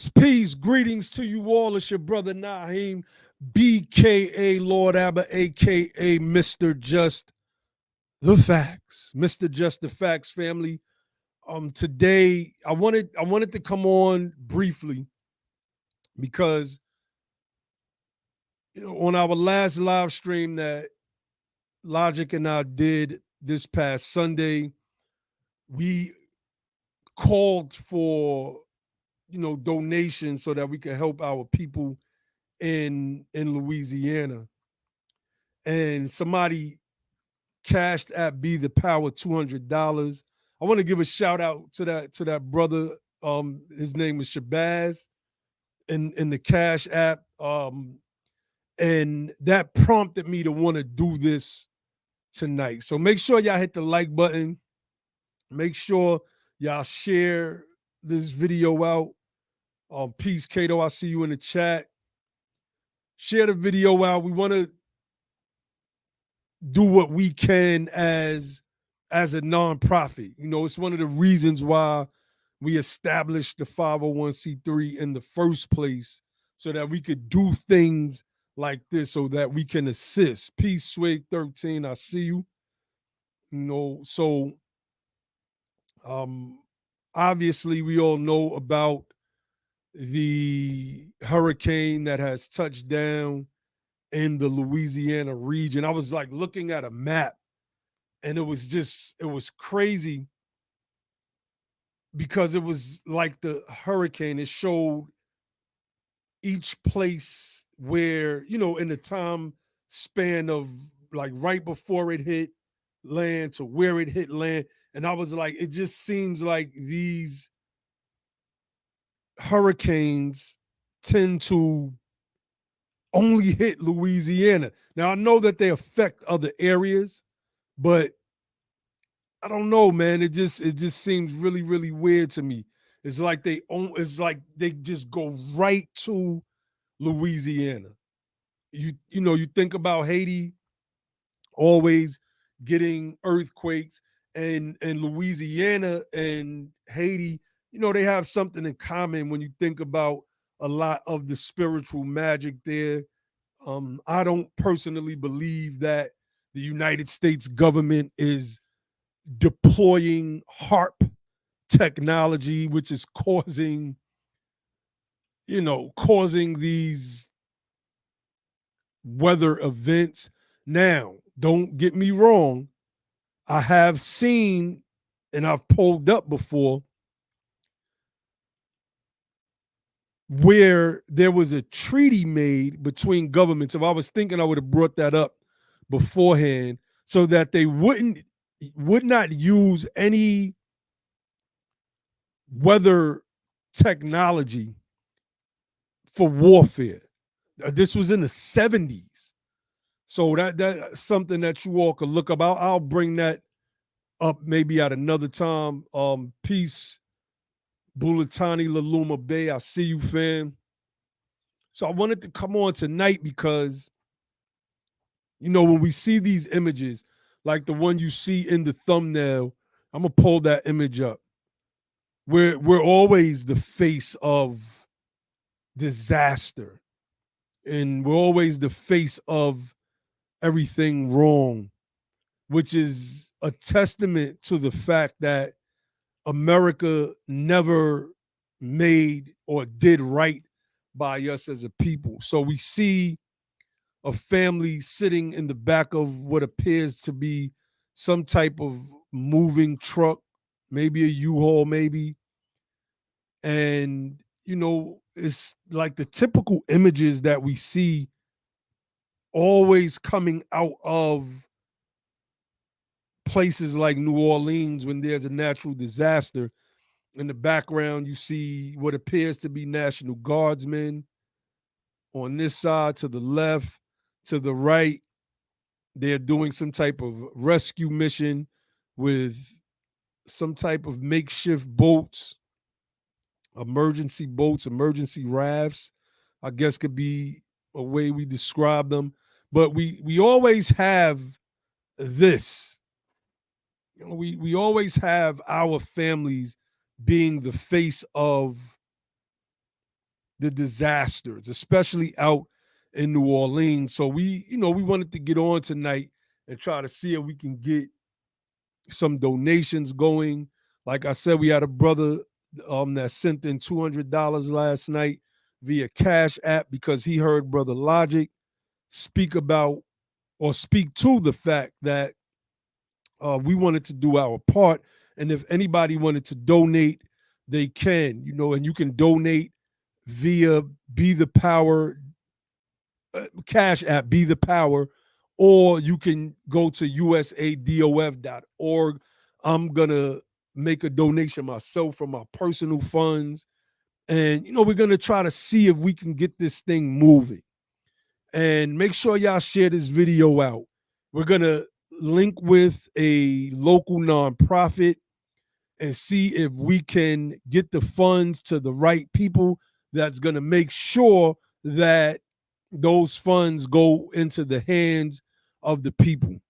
Peace. Greetings to you all. It's your brother Naheem, BKA Lord Abba, aka Mr. Just the Facts. Mr. Just the Facts, family. Today I wanted to come on briefly because on our last live stream that Logic and I did this past Sunday, we called for donations so that we can help our people in Louisiana. And somebody cashed at Be the Power $200. I want to give a shout out to that brother. His name is Shabazz in the Cash app. And that prompted me to want to do this tonight. So make sure y'all hit the like button. Make sure y'all share this video out. Peace, Kato. I see you in the chat. Share the video out. We want to do what we can as a nonprofit. It's one of the reasons why we established the 501c3 in the first place, so that we could do things like this, so that we can assist. Peace, Swig 13. I see you. So obviously we all know about the hurricane that has touched down in the Louisiana region. I was like looking at a map, and it was crazy because it was like the hurricane. It showed each place where, in the time span of like right before it hit land to where it hit land. And I was like, it just seems like these hurricanes tend to only hit Louisiana. Now I know that they affect other areas, but I don't know, man. It just seems really, really weird to me. It's like they just go right to Louisiana. You think about Haiti always getting earthquakes, and Louisiana and Haiti, they have something in common when you think about a lot of the spiritual magic there. I don't personally believe that the United States government is deploying HARP technology, which is causing these weather events. Now, don't get me wrong. I have seen, and I've pulled up before, where there was a treaty made between governments. If I was thinking, I would have brought that up beforehand, so that they would not use any weather technology for warfare. This was in the 70s. So that's something that you all could look up. I'll bring that up maybe at another time. Peace, Bulatani Laluma Bay. I see you, fam. So I wanted to come on tonight because, when we see these images, like the one you see in the thumbnail, I'm gonna pull that image up. We're always the face of disaster, and we're always the face of everything wrong, which is a testament to the fact that America never made or did right by us as a people. So we see a family sitting in the back of what appears to be some type of moving truck, maybe a U-Haul, maybe. And, it's like the typical images that we see always coming out of places like New Orleans when there's a natural disaster. In the background, you see what appears to be National Guardsmen. On this side, to the left, to the right, they're doing some type of rescue mission with some type of makeshift boats, emergency rafts, I guess could be a way we describe them. But we always have this. We always have our families being the face of the disasters, especially out in New Orleans. So we wanted to get on tonight and try to see if we can get some donations going. Like I said, we had a brother that sent in $200 last night via Cash App because he heard Brother Logic speak about or speak to the fact that we wanted to do our part. And if anybody wanted to donate, they can, and you can donate via Be the Power Cash App, Be the Power, or you can go to usadof.org. I'm going to make a donation myself from my personal funds. And, we're going to try to see if we can get this thing moving. And make sure y'all share this video out. We're going to link with a local nonprofit and see if we can get the funds to the right people that's going to make sure that those funds go into the hands of the people.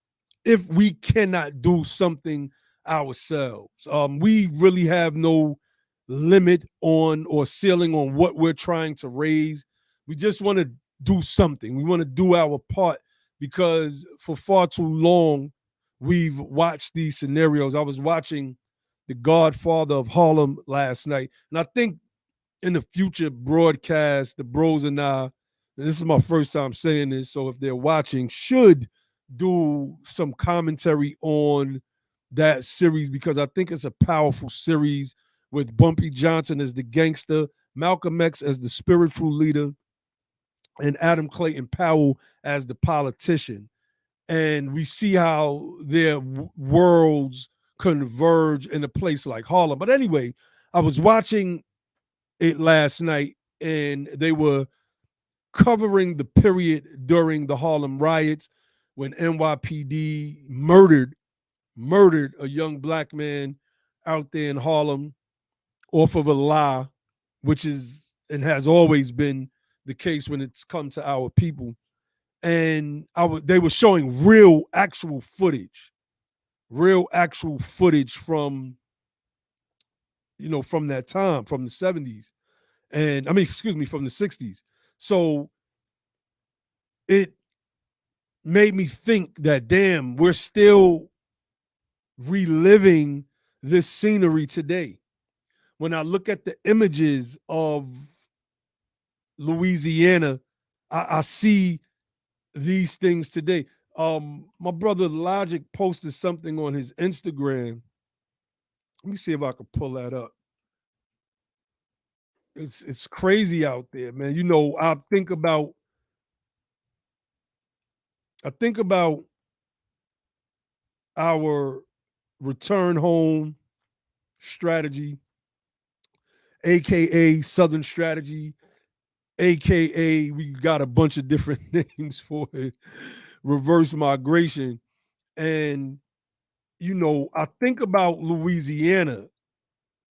If we cannot do something ourselves, we really have no limit on or ceiling on what we're trying to raise. We just want to do something. We want to do our part because for far too long, we've watched these scenarios. I was watching The Godfather of Harlem last night, and I think in the future broadcast, the bros and I, and this is my first time saying this, so if they're watching, should do some commentary on that series because I think it's a powerful series with Bumpy Johnson as the gangster, Malcolm X as the spiritual leader, and Adam Clayton Powell as the politician. And we see how their worlds converge in a place like Harlem. But anyway, I was watching it last night and they were covering the period during the Harlem riots when NYPD murdered a young black man out there in Harlem off of a lie, which is and has always been the case when it's come to our people. And they were showing real actual footage from from that time, from the 70s. And I mean, excuse me, from the 60s. So it made me think that, damn, we're still reliving this scenery today. When I look at the images of Louisiana, I see these things today. My brother Logic posted something on his Instagram. Let me see if I can pull that up. It's crazy out there, man. I think about our return home strategy, aka Southern strategy, aka we got a bunch of different names for it, reverse migration. And I think about Louisiana,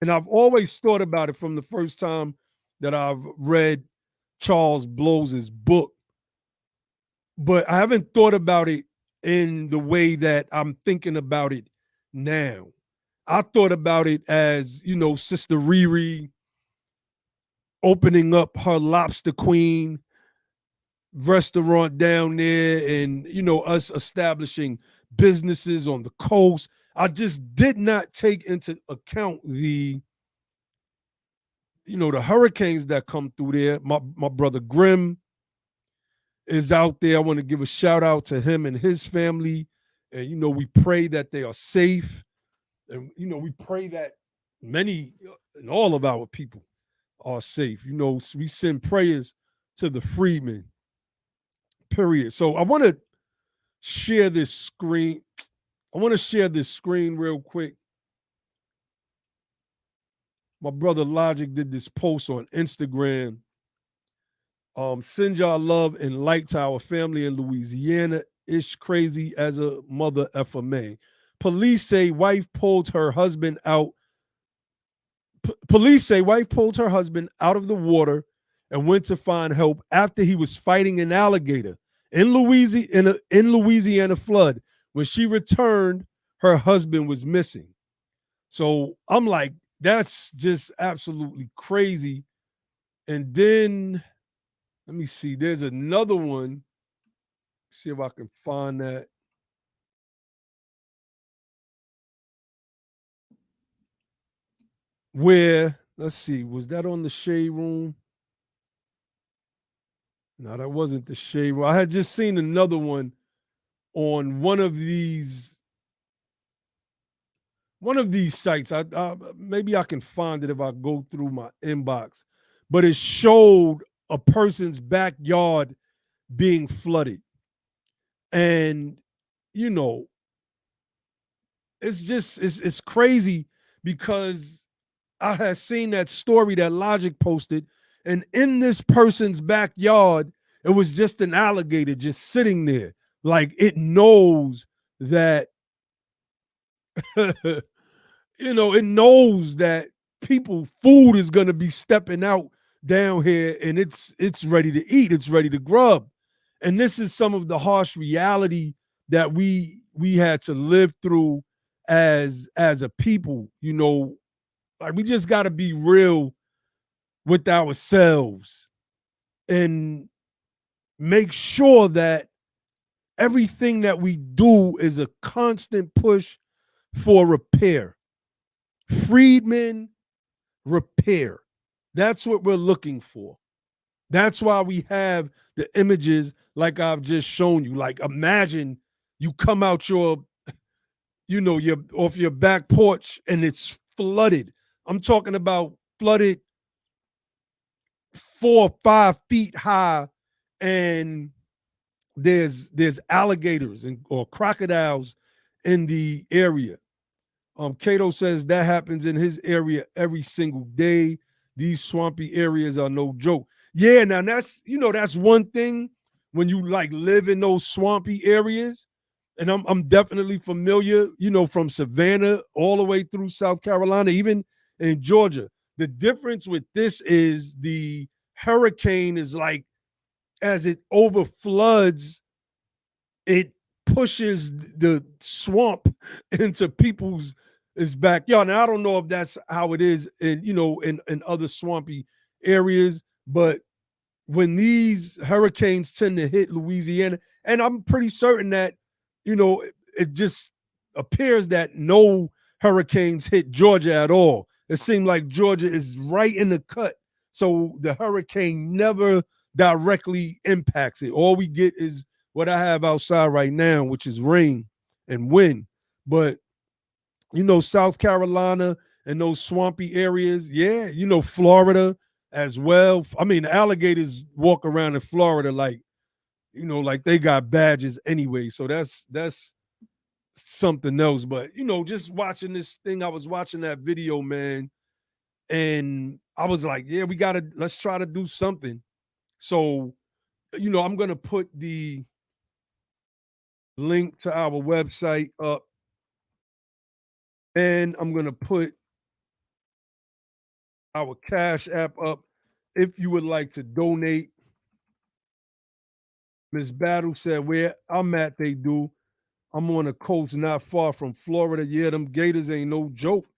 and I've always thought about it from the first time that I've read Charles Blow's book, but I haven't thought about it in the way that I'm thinking about it now. I thought about it as, Sister Riri opening up her Lobster Queen restaurant down there and, us establishing businesses on the coast. I just did not take into account the hurricanes that come through there. My brother Grim is out there. I want to give a shout out to him and his family. And, we pray that they are safe. And, we pray that many and all of our people are safe. We send prayers to the freedmen, period. So I want to share this screen. Real quick. My brother Logic did this post on Instagram. Send y'all love and light to our family in Louisiana. It's crazy as a mother FMA. Police say wife pulled her husband out. Police say wife pulled her husband out of the water and went to find help after he was fighting an alligator in Louisiana flood. When she returned, her husband was missing. So I'm like, that's just absolutely crazy. And then let me see. There's another one. See if I can find that. Where, let's see, was that on the Shade Room? No, that wasn't the Shade Room. I had just seen another one on one of these sites. I maybe I can find it if I go through my inbox. But it showed a person's backyard being flooded. And you know, it's crazy because I had seen that story that Logic posted, and in this person's backyard, it was just an alligator just sitting there. Like it knows that, it knows that food is gonna be stepping out down here, and it's ready to eat, it's ready to grub. And this is some of the harsh reality that we had to live through as a people. Like we just got to be real with ourselves and make sure that everything that we do is a constant push for repair. Friedman, repair. That's what we're looking for. That's why we have the images like I've just shown you. Like imagine you come out your off your back porch and it's flooded. I'm talking about flooded 4 or 5 feet high, and there's alligators or crocodiles in the area. Cato says that happens in his area every single day. These swampy areas are no joke. Yeah, now that's one thing when you like live in those swampy areas, and I'm definitely familiar, from Savannah all the way through South Carolina, even in Georgia. The difference with this is the hurricane is like as it overfloods, it pushes the swamp into people's backyard. Now I don't know if that's how it is in other swampy areas, but when these hurricanes tend to hit Louisiana, and I'm pretty certain that it just appears that no hurricanes hit Georgia at all. It seemed like Georgia is right in the cut, so the hurricane never directly impacts it. All we get is what I have outside right now, which is rain and wind. But South Carolina and those swampy areas, yeah, Florida as well. I mean, the alligators walk around in Florida like they got badges anyway. So that's something else. But just watching this thing, I was watching that video, man, and I was like, yeah, let's try to do something. So, I'm gonna put the link to our website up, and I'm gonna put our Cash App up if you would like to donate. Miss Battle said, where I'm at, they do. I'm on a coast not far from Florida. Yeah, them Gators ain't no joke.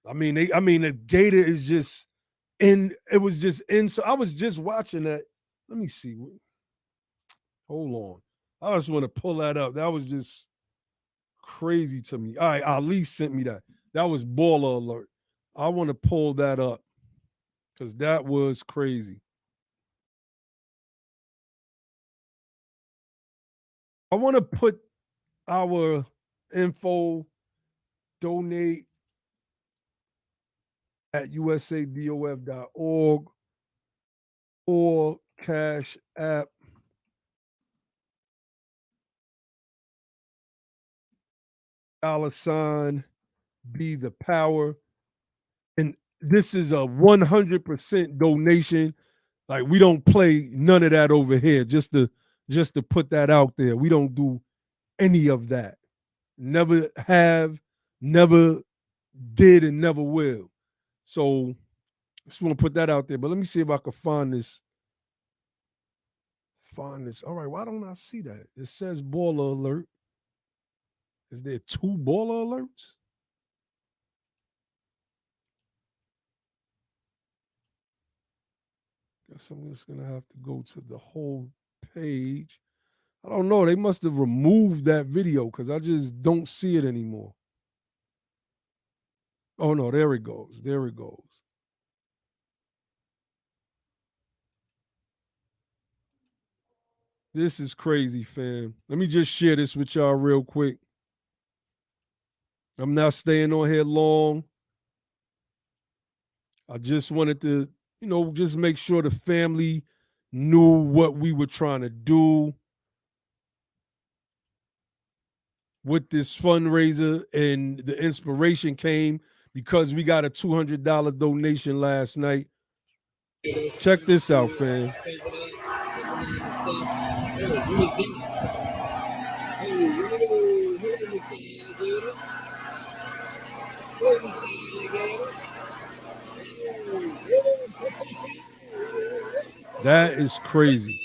I mean, the Gator is just in. It was just in. So I was just watching that. Let me see. Hold on. I just want to pull that up. That was just crazy to me. All right, Ali sent me that. That was baller alert. I want to pull that up because that was crazy. I want to put our info, donate at usadof.org or Cash App $ be the power. And this is a 100% donation. Like we don't play none of that over here. Just to put that out there. We don't do any of that. Never have, never did, and never will. So just want to put that out there. But let me see if I can find this. Find this. All right, why don't I see that? It says baller alert. Is there 2 baller alerts? Guess I'm just gonna have to go to the whole page. I don't know. They must have removed that video because I just don't see it anymore. Oh no, there it goes. There it goes. This is crazy, fam. Let me just share this with y'all real quick. I'm not staying on here long. I just wanted to, just make sure the family knew what we were trying to do with this fundraiser. And the inspiration came because we got a $200 donation last night. Check this out, fam. That is crazy.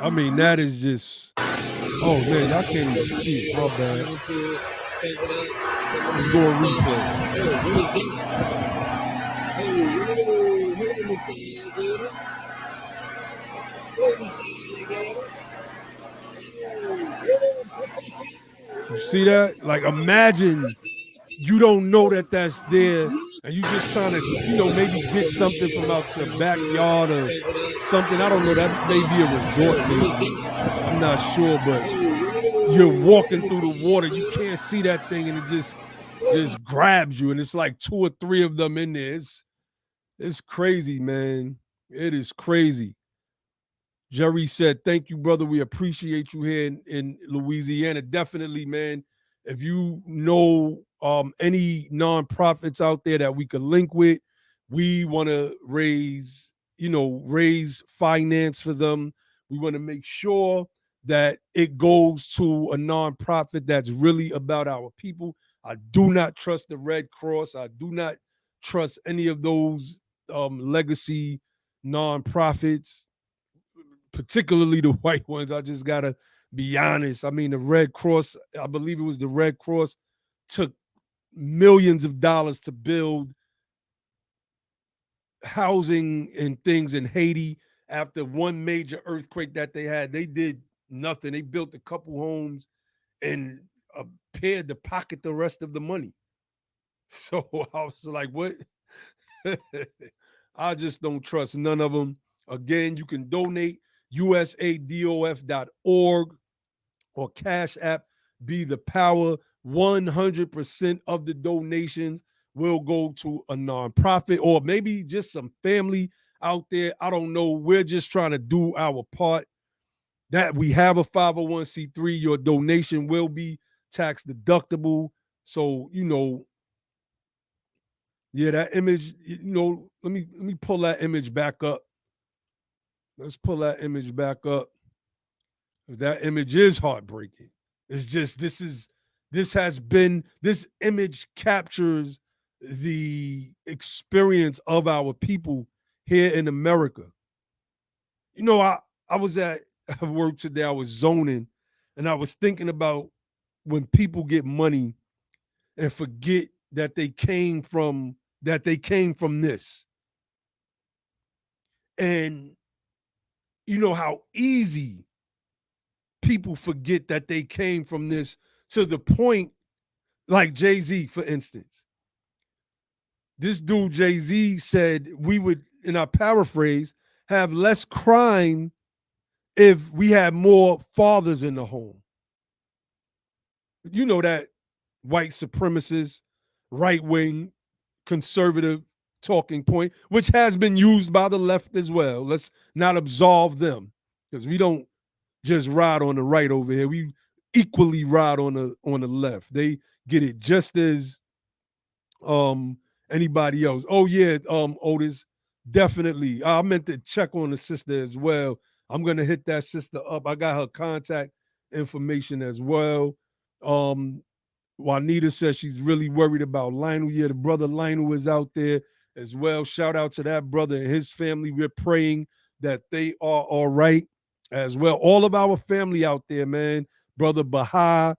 I mean, that is just, oh man, y'all can't even see it. My bad. Let's go and replay. You see that? Like, imagine you don't know that that's there, and you just trying to, maybe get something from out the backyard or something. I don't know. That may be a resort, maybe. I'm not sure, but you're walking through the water. You can't see that thing, and it just grabs you, and it's like 2 or 3 of them in there. It's crazy, man. It is crazy. Jerry said, "Thank you, brother. We appreciate you here in Louisiana. Definitely, man. If you know any nonprofits out there that we could link with, we want to raise finance for them. We want to make sure that it goes to a nonprofit that's really about our people. I do not trust the Red Cross. I do not trust any of those legacy nonprofits, particularly the white ones. I just gotta be honest. I mean, the Red Cross, I believe it was the Red Cross, took millions of dollars to build housing and things in Haiti after one major earthquake that they had. They did nothing. They built a couple homes and appeared to pocket the rest of the money. So I was like, what? I just don't trust none of them. Again, you can donate usadof.org or Cash App. Be the Power. 100% of the donations will go to a nonprofit or maybe just some family out there. I don't know. We're just trying to do our part. That we have a 501c3. Your donation will be tax deductible. So, yeah, that image, let me pull that image back up. Let's pull that image back up. That image is heartbreaking. It's just this image captures the experience of our people here in America. I was at work today, I was zoning, and I was thinking about when people get money and forget that they came from this. And how easy people forget that they came from this, to the point, like Jay-Z, for instance. This dude, Jay-Z, said we would, in our paraphrase, have less crime if we had more fathers in the home. You know that white supremacist, right wing, conservative talking point, which has been used by the left as well. Let's not absolve them, because we don't just ride on the right over here. We equally ride on the left. They get it just as anybody else. Oh yeah, Otis, definitely. I meant to check on the sister as well. I'm gonna hit that sister up. I got her contact information as well. Um, Juanita says she's really worried about Lionel. Yeah, the brother Lionel is out there as well. Shout out to that brother and his family. We're praying that they are all right as well. All of our family out there, man. Brother Baha,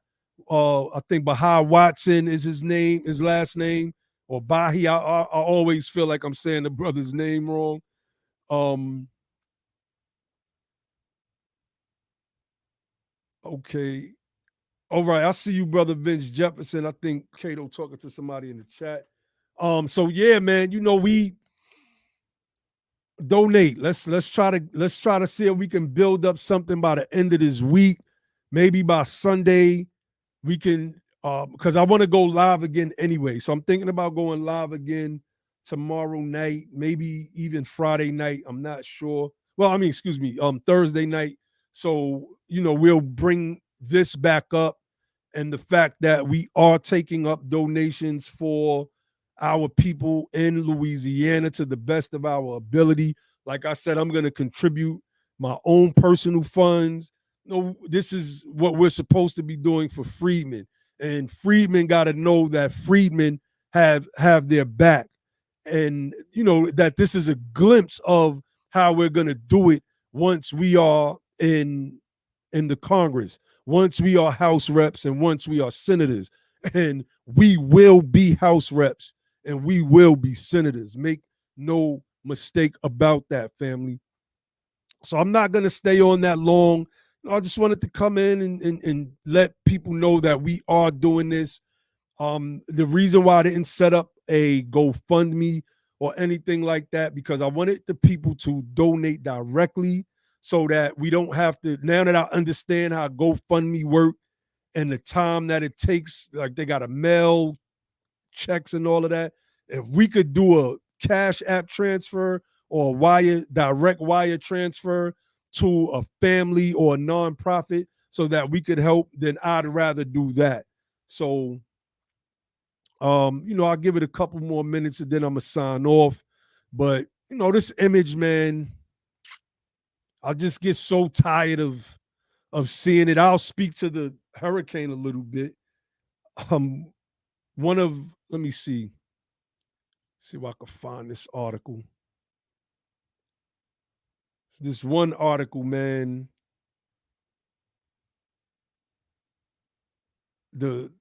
I think Baha Watson is his last name, or Bahi. I always feel like I'm saying the brother's name wrong. Um, okay. All right, I see you, brother Vince Jefferson. I think Cato talking to somebody in the chat. So yeah, man, we donate. Let's try to see if we can build up something by the end of this week. Maybe by Sunday, we can because I want to go live again anyway. So I'm thinking about going live again tomorrow night, maybe even Friday night. I'm not sure. Well, I mean, excuse me, Thursday night. So, we'll bring this back up, and the fact that we are taking up donations for our people in Louisiana to the best of our ability. Like I said, I'm going to contribute my own personal funds. No, this is what we're supposed to be doing for freedmen, and freedmen got to know that freedmen have their back, and that this is a glimpse of how we're going to do it once we are in the Congress, once we are House reps, and once we are senators. And we will be House reps and we will be senators. Make no mistake about that, family. So I'm not going to stay on that long. I just wanted to come in and let people know that we are doing this. The reason why I didn't set up a GoFundMe or anything like that, because I wanted the people to donate directly so that we don't have to, now that I understand how GoFundMe work and the time that it takes, like they got to mail checks and all of that. If we could do a cash app transfer or direct wire transfer to a family or a nonprofit so that we could help, then I'd rather do that. So I'll give it a couple more minutes and then I'm gonna sign off. But this image, man, I just get so tired of seeing it. I'll speak to the hurricane a little bit. Um, one of let me see if I can find this article. This one article, man. The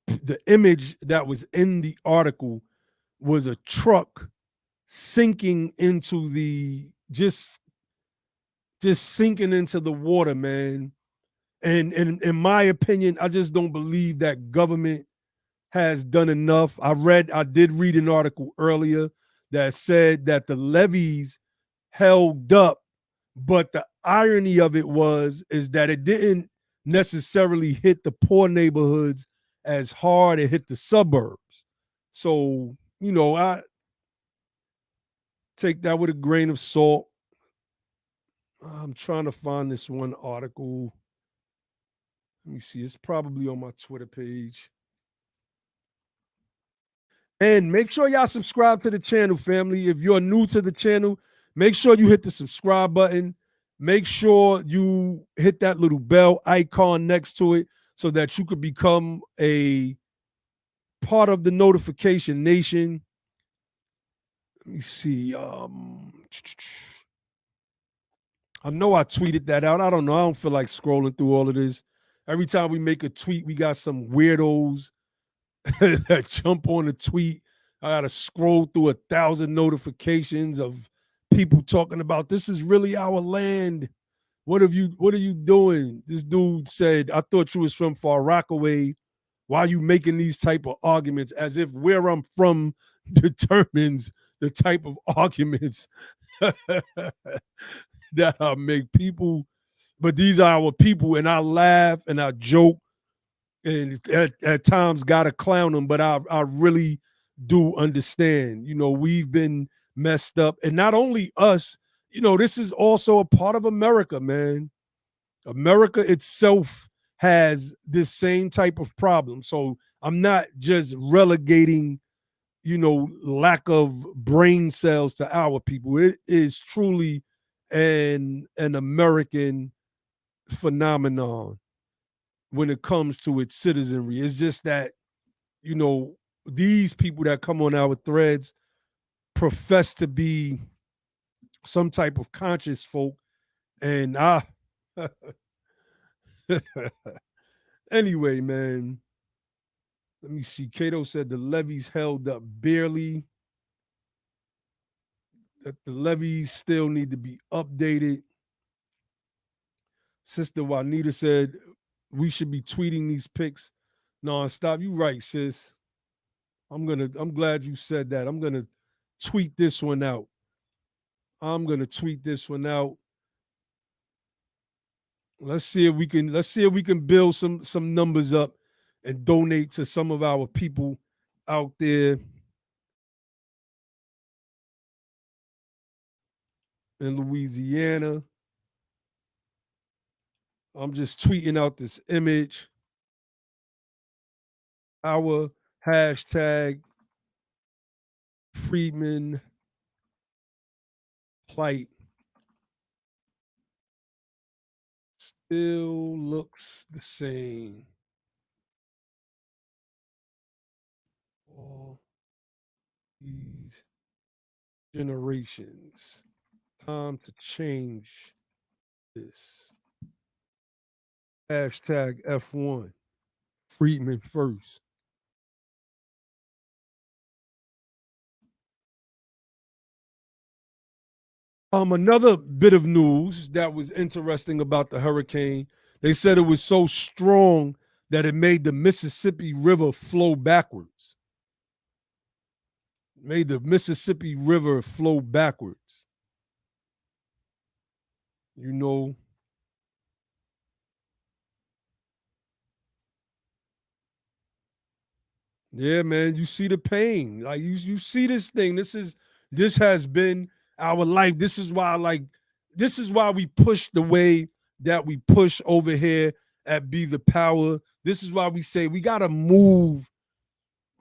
the image that was in the article was a truck sinking into the just sinking into the water, man. And in my opinion, I just don't believe that government has done enough. I did read an article earlier that said that the levees held up, but the irony of it is that it didn't necessarily hit the poor neighborhoods as hard. It hit the suburbs. So, I take that with a grain of salt. I'm trying to find this one article. Let me see. It's probably on my Twitter page. And make sure y'all subscribe to the channel, family. If you're new to the channel, make sure you hit the subscribe button. Make sure you hit that little bell icon next to it so that you could become a part of the notification nation. Let me see. I know I tweeted that out. I don't know. I don't feel like scrolling through all of this. Every time we make a tweet, we got some weirdos that jump on a tweet. I gotta scroll through 1,000 notifications of people talking about this is really our land. What are you doing? This dude said, I thought you was from Far Rockaway. Why are you making these type of arguments? As if where I'm from determines the type of arguments that I make. People, but these are our people, and I laugh and I joke and at times gotta clown them, but I really do understand. We've been messed up, and not only us. This is also a part of America, man. America itself has this same type of problem. So I'm not just relegating, lack of brain cells to our people. It is truly an American phenomenon when it comes to its citizenry. It's just that, you know, these people that come on our threads profess to be some type of conscious folk. And anyway, man, let me see. Cato said the levees held up barely. that the levees still need to be updated. Sister Juanita said we should be tweeting these pics nonstop. You right, sis. I'm glad you said that. I'm gonna tweet this one out. I'm gonna tweet this one out. Let's see if we can build some numbers up and donate to some of our people out there in Louisiana. I'm just tweeting out this image. Our hashtag Freedman plight still looks the same. All these generations. Time to change this. Hashtag F1. Freedman first. Another bit of news that was interesting about the hurricane. They said it was so strong that it made the Mississippi River flow backwards. Made the Mississippi River flow backwards. You know, yeah, man, you see the pain. Like you see this thing. This has been our life. This is why we push the way that we push over here at Be the Power. This is why we say we gotta move.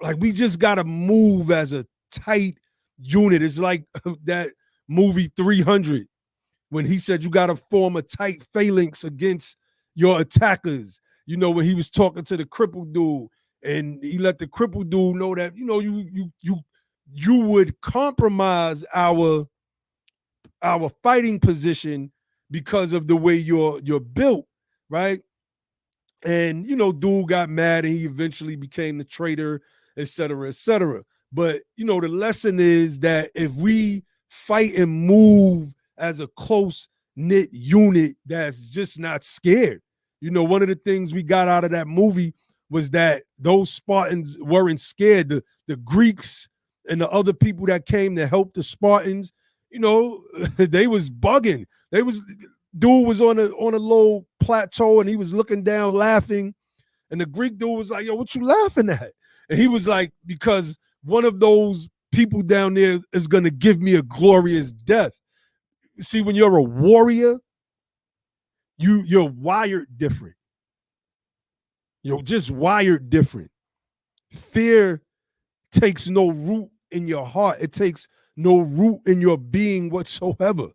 Like we just gotta move as a tight unit. It's like that movie 300 when he said you gotta form a tight phalanx against your attackers. You know, when he was talking to the crippled dude and he let the crippled dude know that, you know, you would compromise our fighting position because of the way you're built, right? And you know, dude got mad and he eventually became the traitor, et cetera, et cetera. But you know, the lesson is that if we fight and move as a close knit unit that's just not scared, you know, one of the things we got out of that movie was that those Spartans weren't scared. The Greeks and the other people that came to help the Spartans, you know, they was bugging. They was dude was on a low plateau and he was looking down laughing, and the Greek dude was like, yo, what you laughing at? And he was like, because one of those people down there is gonna give me a glorious death. See, when you're a warrior, you're wired different. You're just wired different. Fear takes no root in your heart. It takes no root in your being whatsoever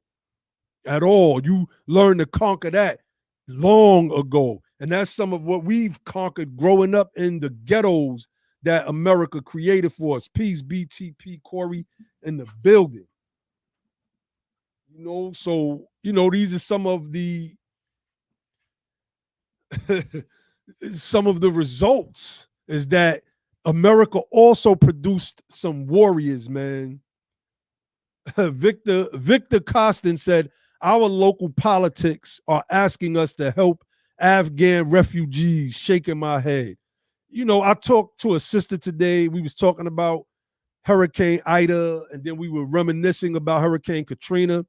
at all. You learn to conquer that long ago. And that's some of what we've conquered growing up in the ghettos that America created for us. Peace, BTP, Corey in the building. You know, so, you know, these are some of the some of the results is that America also produced some warriors, man. Victor Costin said, our local politics are asking us to help Afghan refugees. Shaking my head. You know, I talked to a sister today. We was talking about Hurricane Ida, and then we were reminiscing about Hurricane Katrina.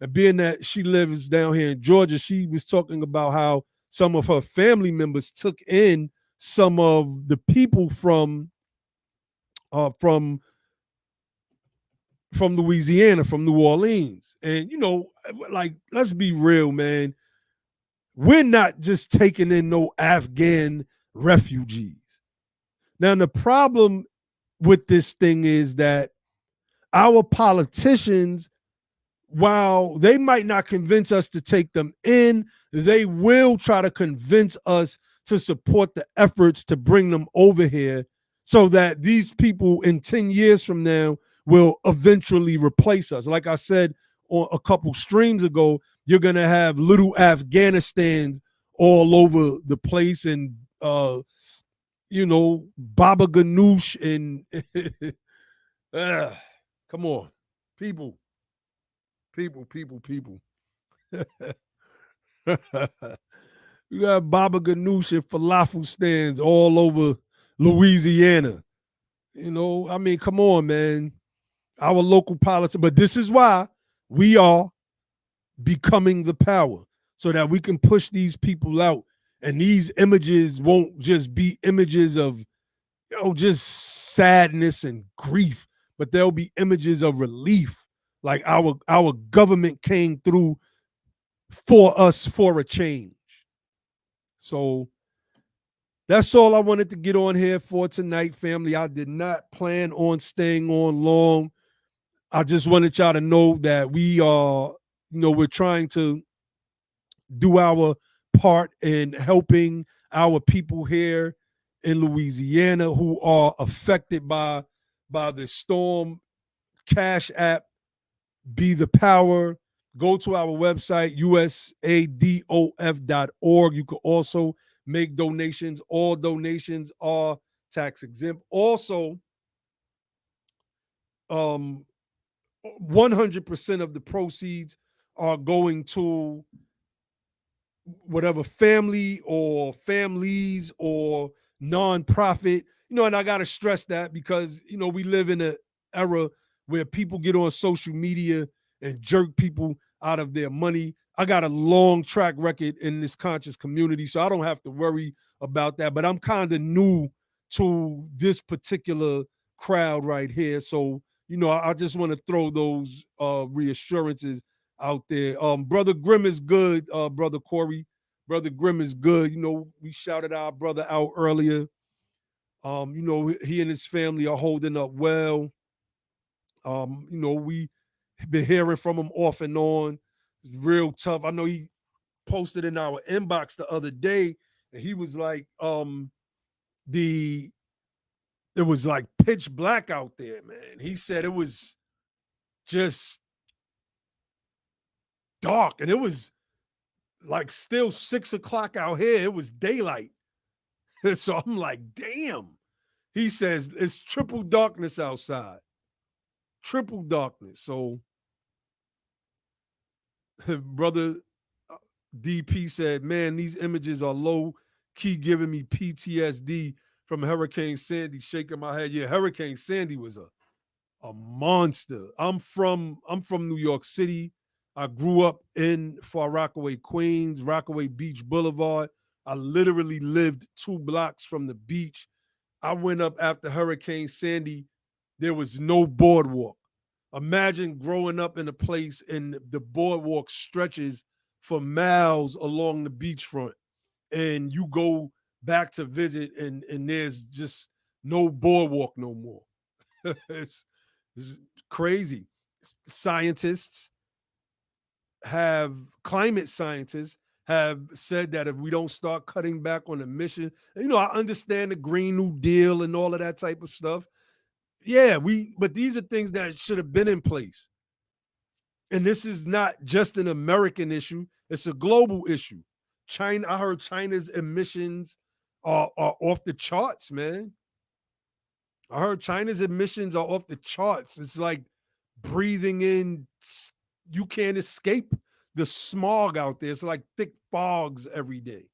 And being that she lives down here in Georgia, she was talking about how some of her family members took in some of the people from Louisiana, from New Orleans. And, you know, like, let's be real, man. We're not just taking in no Afghan refugees. Now, the problem with this thing is that our politicians, while they might not convince us to take them in, they will try to convince us to support the efforts to bring them over here so that these people in 10 years from now will eventually replace us. Like I said on a couple streams ago, you're going to have little Afghanistans all over the place, and you know, Baba Ganoush and come on, people. People. You got Baba Ganoush and falafel stands all over Louisiana. I mean, come on, man. Our local politics, but this is why we are becoming the power so that we can push these people out. And these images won't just be images of just sadness and grief, but there'll be images of relief. Like our government came through for us for a change. So that's all I wanted to get on here for tonight, family. I did not plan on staying on long. I just wanted y'all to know that we are, we're trying to do our part in helping our people here in Louisiana who are affected by the storm. Cash app, Be the Power. Go to our website, usadof.org. You can also make donations. All donations are tax exempt. Also, 100% of the proceeds are going to whatever family or families or nonprofit, and I got to stress that because, we live in an era where people get on social media and jerk people out of their money. I got a long track record in this conscious community, so I don't have to worry about that. But I'm kind of new to this particular crowd right here. So, I just want to throw those reassurances out there. Brother Grimm is good, Brother Corey. Brother Grimm is good. We shouted our brother out earlier. He and his family are holding up well. We been hearing from him off and on. It's real tough. I know he posted in our inbox the other day, and he was like, it was like pitch black out there, man. He said it was just dark, and it was like still 6 o'clock out here. It was daylight. So I'm like, damn. He says it's triple darkness outside. Triple darkness. So brother DP said, man, these images are low key giving me PTSD from Hurricane Sandy. Shaking my head. Yeah, Hurricane Sandy was a monster. I'm from New York City. I grew up in Far Rockaway, Queens, Rockaway Beach Boulevard. I literally lived 2 blocks from the beach. I went up after Hurricane Sandy. There was no boardwalk. Imagine growing up in a place and the boardwalk stretches for miles along the beachfront, and you go back to visit, and there's just no boardwalk no more. it's crazy. Climate scientists have said that if we don't start cutting back on emission, I understand the Green New Deal and all of that type of stuff. Yeah, but these are things that should have been in place. And this is not just an American issue, it's a global issue. I heard China's emissions are off the charts, man. I heard China's emissions are off the charts. It's like breathing in, you can't escape the smog out there. It's like thick fogs every day.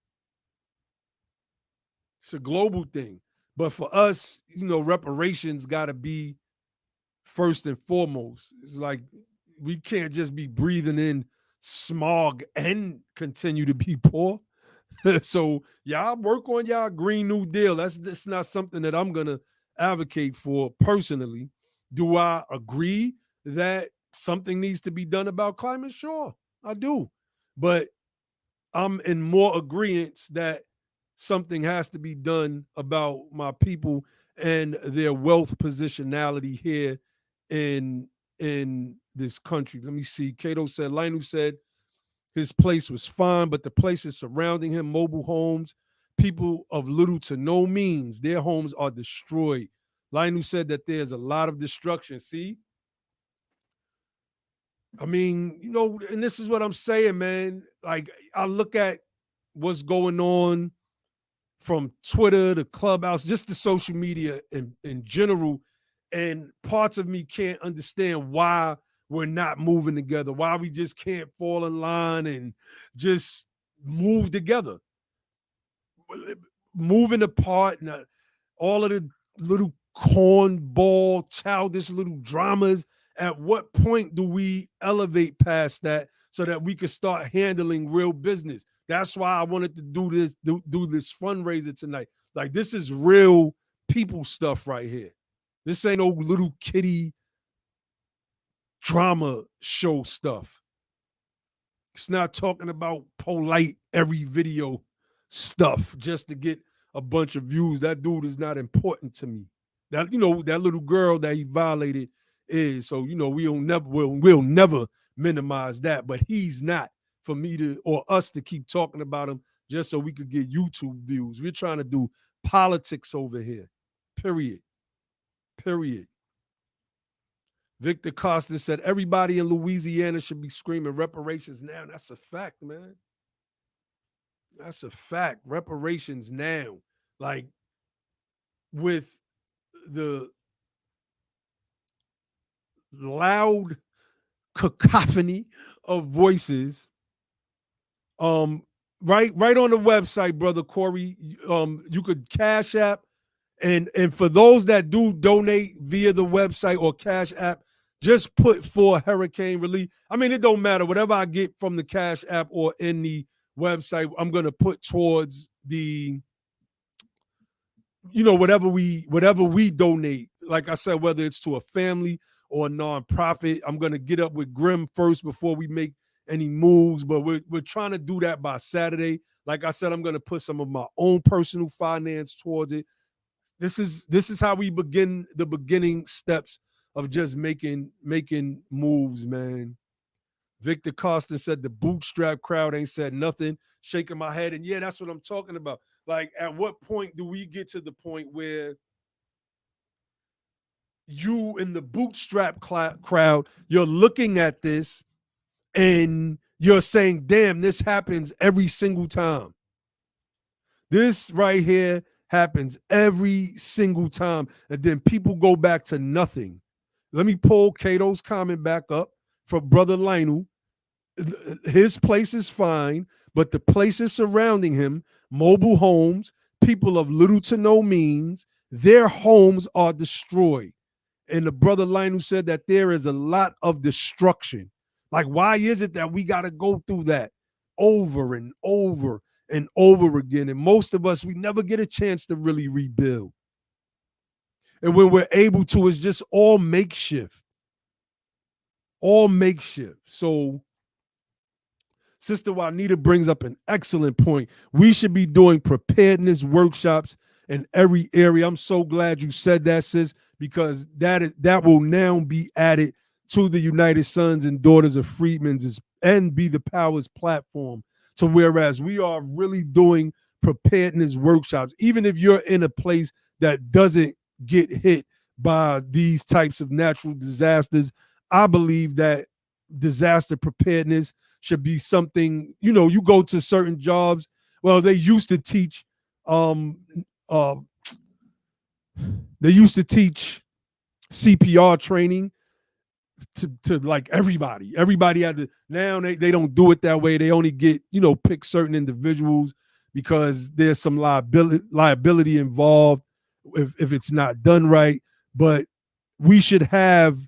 It's a global thing. But for us, reparations got to be first and foremost. It's like we can't just be breathing in smog and continue to be poor. So y'all work on y'all Green New Deal. That's not something that I'm going to advocate for personally. Do I agree that something needs to be done about climate? Sure, I do. But I'm in more agreement that something has to be done about my people and their wealth positionality here in this country. Let me see. Cato said, Lionel said his place was fine, but the places surrounding him, mobile homes, people of little to no means, their homes are destroyed. Lionel said that there's a lot of destruction. See? I mean, and this is what I'm saying, man. Like, I look at what's going on from Twitter to Clubhouse, just the social media in general, and parts of me can't understand why we're not moving together, why we just can't fall in line and just move together. Moving apart and all of the little cornball, childish little dramas. At what point do we elevate past that so that we can start handling real business? That's why I wanted to do this fundraiser tonight. Like, this is real people stuff right here. This ain't no little kitty drama show stuff. It's not talking about polite every video stuff just to get a bunch of views. That dude is not important to me. That, that little girl that he violated is. So, we'll never minimize that. But he's not for me to, or us to keep talking about him just so we could get YouTube views. We're trying to do politics over here. Period. Victor Costa said everybody in Louisiana should be screaming reparations now. That's a fact, man. That's a fact. Reparations now. Like, with the loud cacophony of voices, right on the website, brother Corey, you could Cash App, and for those that do donate via the website or Cash App, just put for hurricane relief. I mean, it don't matter. Whatever I get from the Cash App or in the website, I'm going to put towards the, whatever we donate. Like I said, whether it's to a family or a nonprofit, I'm going to get up with Grim first before we make any moves. But we're trying to do that by Saturday. Like I said, I'm going to put some of my own personal finance towards it. This is how we begin the beginning steps of just making moves, man. Victor Costa said the bootstrap crowd ain't said nothing, shaking my head. And yeah, that's what I'm talking about. Like, at what point do we get to the point where you in the bootstrap crowd, you're looking at this and you're saying, damn, this happens every single time. This right here happens every single time. And then people go back to nothing. Let me pull Cato's comment back up for Brother Lionel. His place is fine, but the places surrounding him, mobile homes, people of little to no means, their homes are destroyed. And the Brother Lionel said that there is a lot of destruction. Like, why is it that we got to go through that over and over and over again? And most of us, we never get a chance to really rebuild. And when we're able to, it's just all makeshift. All makeshift. So Sister Juanita brings up an excellent point. We should be doing preparedness workshops in every area. I'm so glad you said that, sis, because that will now be added to the United Sons and Daughters of Freedmen's and Be the Powers platform. So whereas we are really doing preparedness workshops, even if you're in a place that doesn't get hit by these types of natural disasters, I believe that disaster preparedness should be something, you go to certain jobs. Well, they used to teach CPR training to like everybody. Everybody had to. Now they don't do it that way. They only get, pick certain individuals because there's some liability involved if it's not done right. But we should have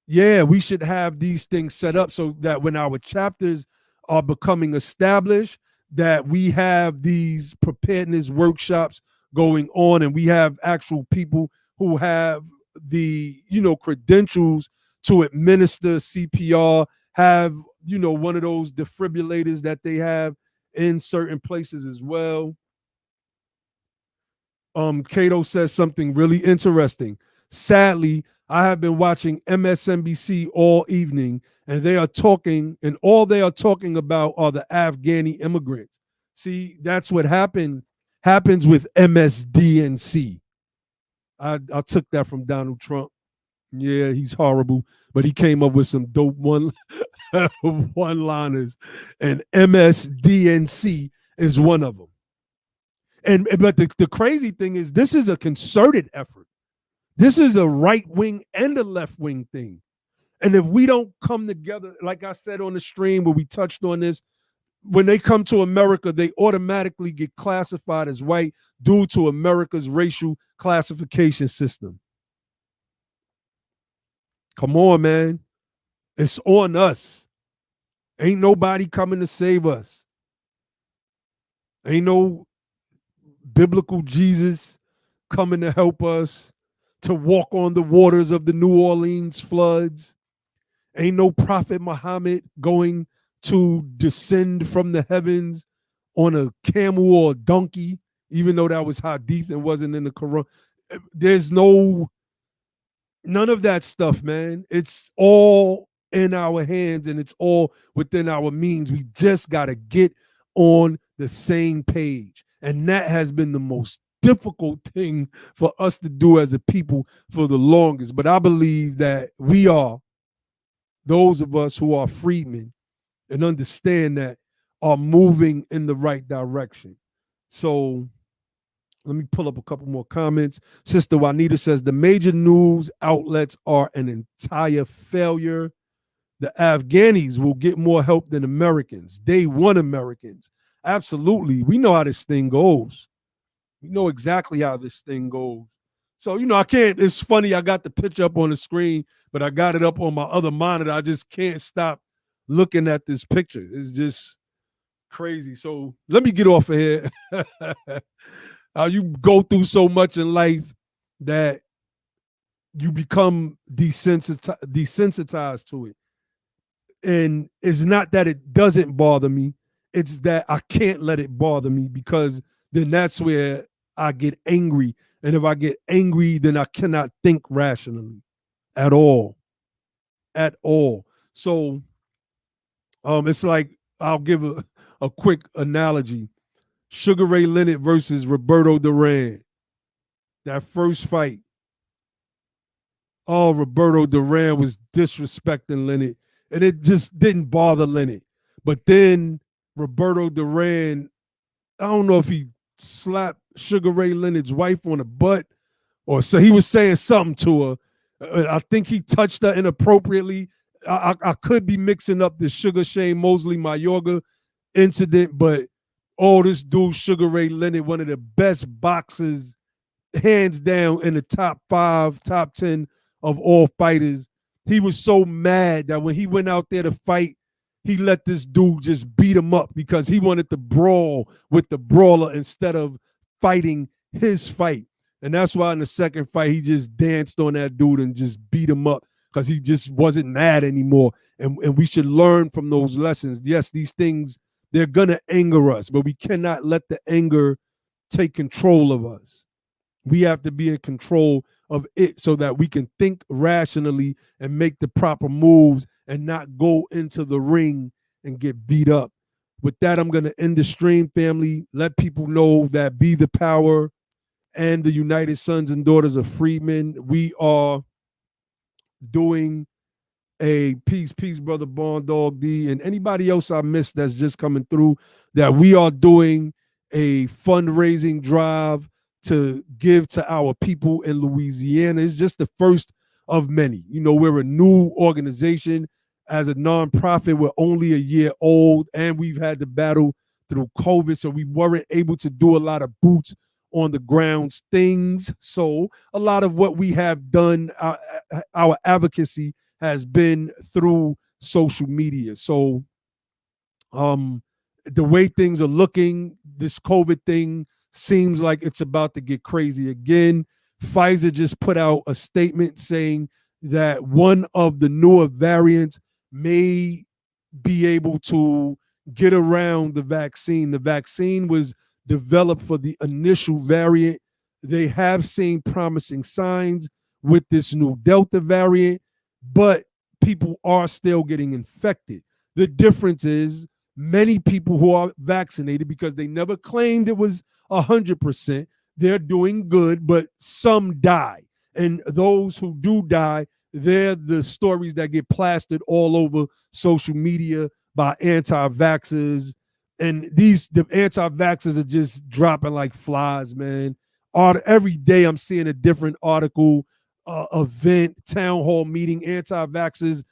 these things set up so that when our chapters are becoming established, that we have these preparedness workshops going on, and we have actual people who have the, credentials to administer CPR, have, one of those defibrillators that they have in certain places as well. Cato says something really interesting. Sadly, I have been watching MSNBC all evening, and all they are talking about are the Afghani immigrants. See, that's what happens with MSDNC. I took that from Donald Trump. Yeah, he's horrible, but he came up with some dope one-liners, and MSDNC is one of them. But the crazy thing is, this is a concerted effort. This is a right wing and a left wing thing. And if we don't come together, like I said on the stream where we touched on this, when they come to America, they automatically get classified as white due to America's racial classification system. Come on, man. It's on us. Ain't nobody coming to save us. Ain't no biblical Jesus coming to help us to walk on the waters of the New Orleans floods. Ain't no Prophet Muhammad going to descend from the heavens on a camel or a donkey, even though that was hadith and wasn't in the Quran. There's none of that stuff, man. It's all in our hands and it's all within our means. We just got to get on the same page. And that has been the most difficult thing for us to do as a people for the longest. But I believe that we are, those of us who are freedmen and understand that, are moving in the right direction. So let me pull up a couple more comments. Sister Juanita says the major news outlets are an entire failure. The Afghanis will get more help than Americans. Day one Americans. Absolutely. We know how this thing goes. We know exactly how this thing goes. So, I can't, it's funny, I got the picture up on the screen, but I got it up on my other monitor. I just can't stop looking at this picture. It's just crazy. So let me get off of here. How you go through so much in life that you become desensitized to it. And it's not that it doesn't bother me. It's that I can't let it bother me, because then that's where I get angry. And if I get angry, then I cannot think rationally at all. At all. So it's like, I'll give a quick analogy. Sugar Ray Leonard versus Roberto Duran. That first fight. Oh, Roberto Duran was disrespecting Leonard. And it just didn't bother Leonard. But then Roberto Duran, I don't know if he slapped Sugar Ray Leonard's wife on the butt, or so he was saying something to her. I think he touched her inappropriately. I could be mixing up the Sugar Shane Mosley Mayorga incident, but this dude, Sugar Ray Leonard, one of the best boxers, hands down, in the top 5, top 10 of all fighters. He was so mad that when he went out there to fight, he let this dude just beat him up because he wanted to brawl with the brawler instead of fighting his fight. And that's why in the second fight, he just danced on that dude and just beat him up because he just wasn't mad anymore. And we should learn from those lessons. Yes, these things, they're going to anger us, but we cannot let the anger take control of us. We have to be in control of it so that we can think rationally and make the proper moves and not go into the ring and get beat up. With that, I'm going to end the stream, family. Let people know that Be the Power and the United Sons and Daughters of Freedmen, we are doing a peace, brother Bond Dog D, and anybody else I missed that's just coming through, that we are doing a fundraising drive to give to our people in Louisiana. It's just the first of many. We're a new organization. As a nonprofit, we're only a year old, and we've had to battle through COVID, so we weren't able to do a lot of boots on the grounds things. So a lot of what we have done, our advocacy has been through social media. So the way things are looking, this COVID thing seems like it's about to get crazy again. Pfizer just put out a statement saying that one of the newer variants may be able to get around the vaccine. The vaccine was developed for the initial variant. They have seen promising signs with this new Delta variant, but people are still getting infected. The difference is many people who are vaccinated, because they never claimed it was 100%, they're doing good, but some die. And those who do die, they're the stories that get plastered all over social media by anti-vaxxers. And the anti-vaxxers are just dropping like flies, man. Every day I'm seeing a different article event, town hall meeting, anti-vaxxers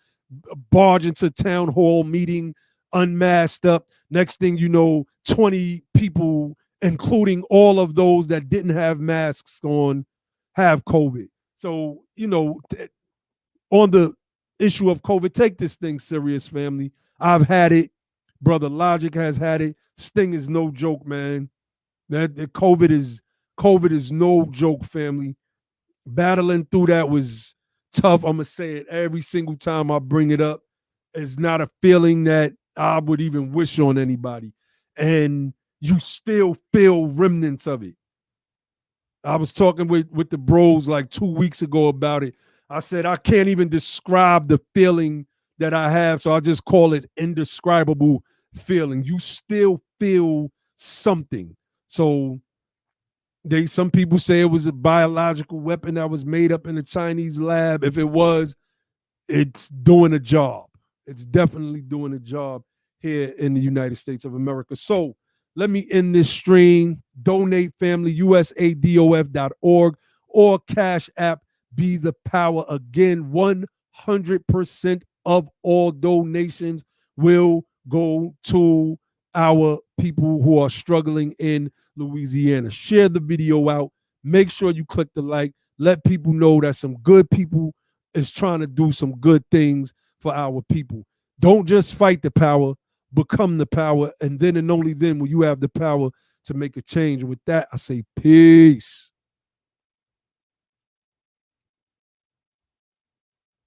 barge into town hall meeting, unmasked up. Next thing you know, 20 people, including all of those that didn't have masks on, have COVID. So, on the issue of COVID, take this thing serious, family. I've had it. Brother Logic has had it. Sting is no joke, man. That COVID is no joke, family. Battling through that was tough. I'm gonna say it every single time I bring it up. It's not a feeling that I would even wish on anybody. And you still feel remnants of it. I was talking with the bros like 2 weeks ago about it. I said I can't even describe the feeling that I have, so I just call it indescribable feeling. You still feel something. So some people say it was a biological weapon that was made up in a Chinese lab. If it was, it's doing a job. It's definitely doing a job here in the United States of America. So let me end this stream. Donate, family, usadof.org or Cash App Be the Power. Again, 100% of all donations will go to our people who are struggling in Louisiana. Share the video out. Make sure you click the like. Let people know that some good people is trying to do some good things for our people. Don't just fight the power, become the power, and then and only then will you have the power to make a change. And with that, I say peace.